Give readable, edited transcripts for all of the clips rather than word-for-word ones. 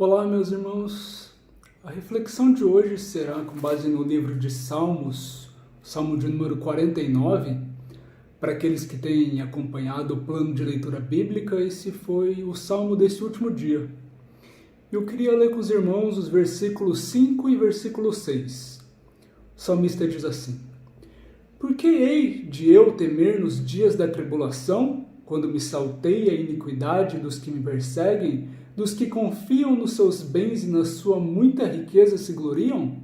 Olá, meus irmãos. A reflexão de hoje será com base no livro de Salmos, Salmo de número 49. Para aqueles que têm acompanhado o plano de leitura bíblica, esse foi o salmo desse último dia. Eu queria ler com os irmãos os versículos 5 e versículo 6. O salmista diz assim: Por que hei de eu temer nos dias da tribulação, quando me salteie a iniquidade dos que me perseguem, dos que confiam nos seus bens e na sua muita riqueza se gloriam?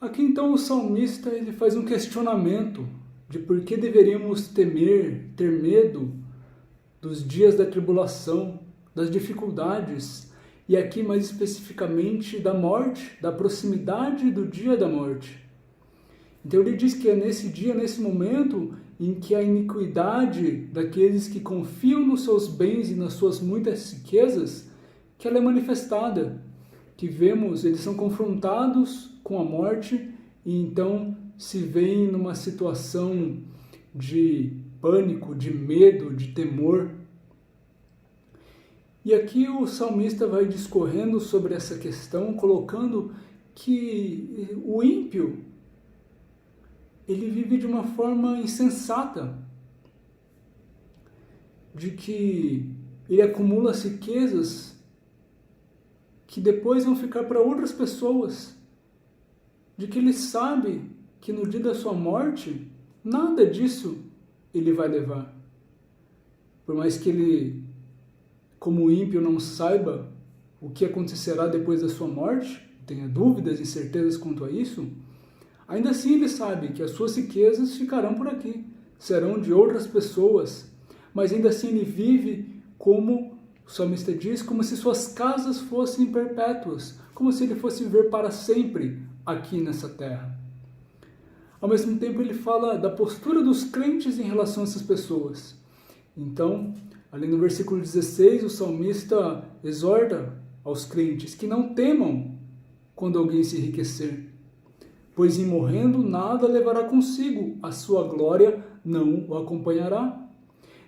Aqui então o salmista ele faz um questionamento de por que deveríamos ter medo dos dias da tribulação, das dificuldades, e aqui mais especificamente da morte, da proximidade do dia da morte. Então ele diz que é nesse dia, nesse momento, em que a iniquidade daqueles que confiam nos seus bens e nas suas muitas riquezas, que ela é manifestada, que vemos, eles são confrontados com a morte e então se veem numa situação de pânico, de medo, de temor. E aqui o salmista vai discorrendo sobre essa questão, colocando que o ímpio ele vive de uma forma insensata, de que ele acumula riquezas que depois vão ficar para outras pessoas, de que ele sabe que no dia da sua morte, nada disso ele vai levar. Por mais que ele, como ímpio, não saiba o que acontecerá depois da sua morte, tenha dúvidas e incertezas quanto a isso, ainda assim ele sabe que as suas riquezas ficarão por aqui, serão de outras pessoas, mas ainda assim ele vive como o salmista diz, como se suas casas fossem perpétuas, como se ele fosse viver para sempre aqui nessa terra. Ao mesmo tempo ele fala da postura dos crentes em relação a essas pessoas. Então, ali no versículo 16, o salmista exorta aos crentes que não temam quando alguém se enriquecer, pois em morrendo nada levará consigo, a sua glória não o acompanhará.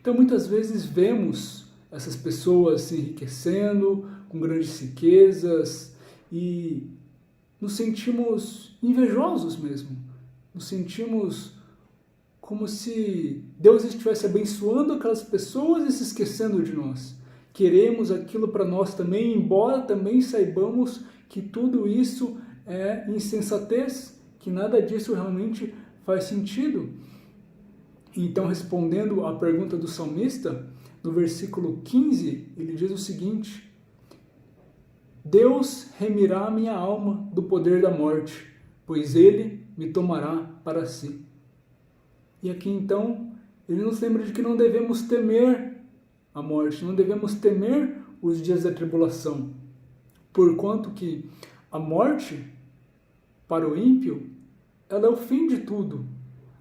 Então muitas vezes vemos essas pessoas se enriquecendo com grandes riquezas e nos sentimos invejosos mesmo, nos sentimos como se Deus estivesse abençoando aquelas pessoas e se esquecendo de nós. Queremos aquilo para nós também, embora também saibamos que tudo isso é insensatez, que nada disso realmente faz sentido. Então, respondendo à pergunta do salmista, no versículo 15, ele diz o seguinte: Deus remirá a minha alma do poder da morte, pois ele me tomará para si. E aqui então, ele nos lembra de que não devemos temer a morte, não devemos temer os dias da tribulação, porquanto que a morte, para o ímpio, ela é o fim de tudo,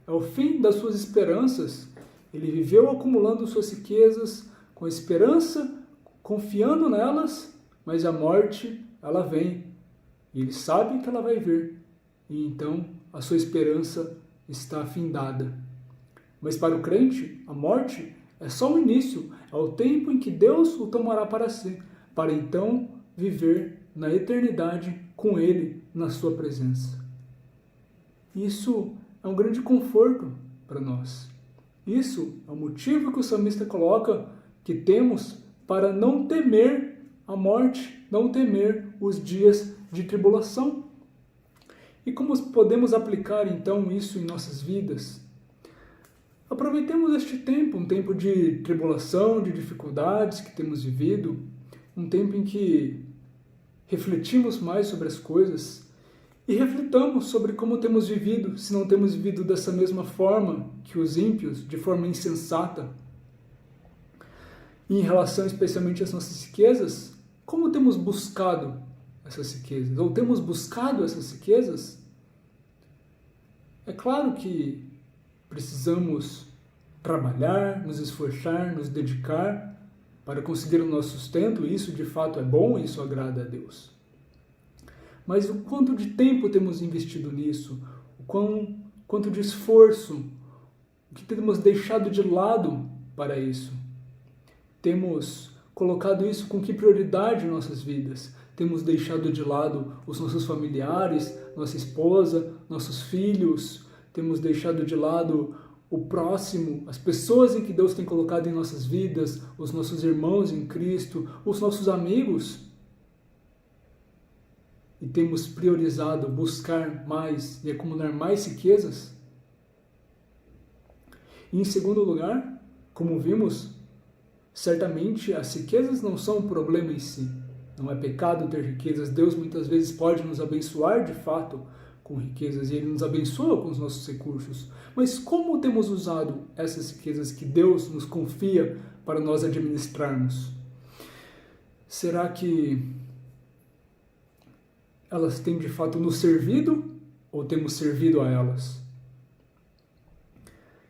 é o fim das suas esperanças. Ele viveu acumulando suas riquezas com esperança, confiando nelas, mas a morte, ela vem, e ele sabe que ela vai vir, e então a sua esperança está findada. Mas para o crente, a morte é só o início, é o tempo em que Deus o tomará para si, para então viver na eternidade com ele na sua presença. Isso é um grande conforto para nós. Isso é o motivo que o salmista coloca que temos para não temer a morte, não temer os dias de tribulação. E como podemos aplicar então isso em nossas vidas? Aproveitemos este tempo, um tempo de tribulação, de dificuldades que temos vivido, um tempo em que refletimos mais sobre as coisas e reflitamos sobre como temos vivido, se não temos vivido dessa mesma forma que os ímpios, de forma insensata. E em relação especialmente às nossas riquezas, como temos buscado essas riquezas? Ou temos buscado essas riquezas? É claro que precisamos trabalhar, nos esforçar, nos dedicar para conseguir o nosso sustento, e isso de fato é bom, isso agrada a Deus. Mas o quanto de tempo temos investido nisso, o quanto de esforço, o que temos deixado de lado para isso? Temos colocado isso com que prioridade em nossas vidas? Temos deixado de lado os nossos familiares, nossa esposa, nossos filhos, temos deixado de lado o próximo, as pessoas em que Deus tem colocado em nossas vidas, os nossos irmãos em Cristo, os nossos amigos. E temos priorizado buscar mais e acumular mais riquezas? E em segundo lugar, como vimos, certamente as riquezas não são um problema em si. Não é pecado ter riquezas. Deus muitas vezes pode nos abençoar de fato com riquezas e Ele nos abençoa com os nossos recursos. Mas como temos usado essas riquezas que Deus nos confia para nós administrarmos? Será que elas têm de fato nos servido ou temos servido a elas?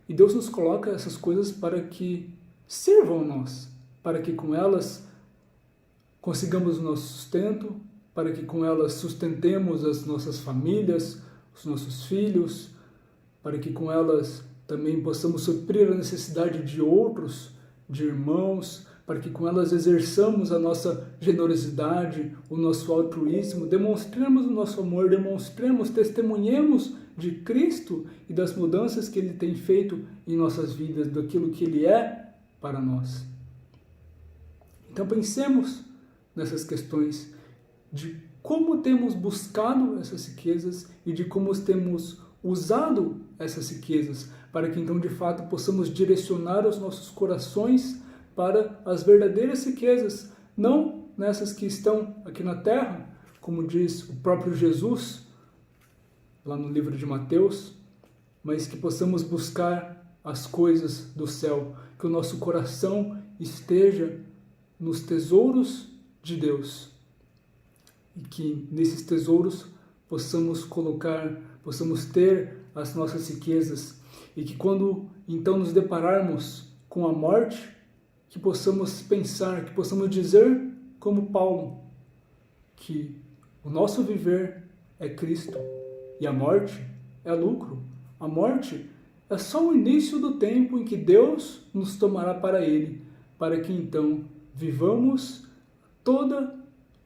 E Deus nos coloca essas coisas para que sirvam a nós, para que com elas consigamos o nosso sustento, para que com elas sustentemos as nossas famílias, os nossos filhos, para que com elas também possamos suprir a necessidade de outros, de irmãos, para que com elas exerçamos a nossa generosidade, o nosso altruísmo, demonstremos o nosso amor, demonstremos, testemunhemos de Cristo e das mudanças que Ele tem feito em nossas vidas, daquilo que Ele é para nós. Então pensemos nessas questões de como temos buscado essas riquezas e de como temos usado essas riquezas, para que então de fato possamos direcionar os nossos corações para as verdadeiras riquezas, não nessas que estão aqui na terra, como diz o próprio Jesus, lá no livro de Mateus, mas que possamos buscar as coisas do céu, que o nosso coração esteja nos tesouros de Deus e que nesses tesouros possamos ter as nossas riquezas e que quando então nos depararmos com a morte, que possamos pensar, que possamos dizer como Paulo, que o nosso viver é Cristo e a morte é lucro. A morte é só o início do tempo em que Deus nos tomará para Ele, para que então vivamos toda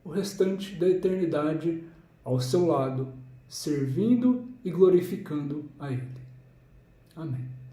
o restante da eternidade ao seu lado, servindo e glorificando a Ele. Amém.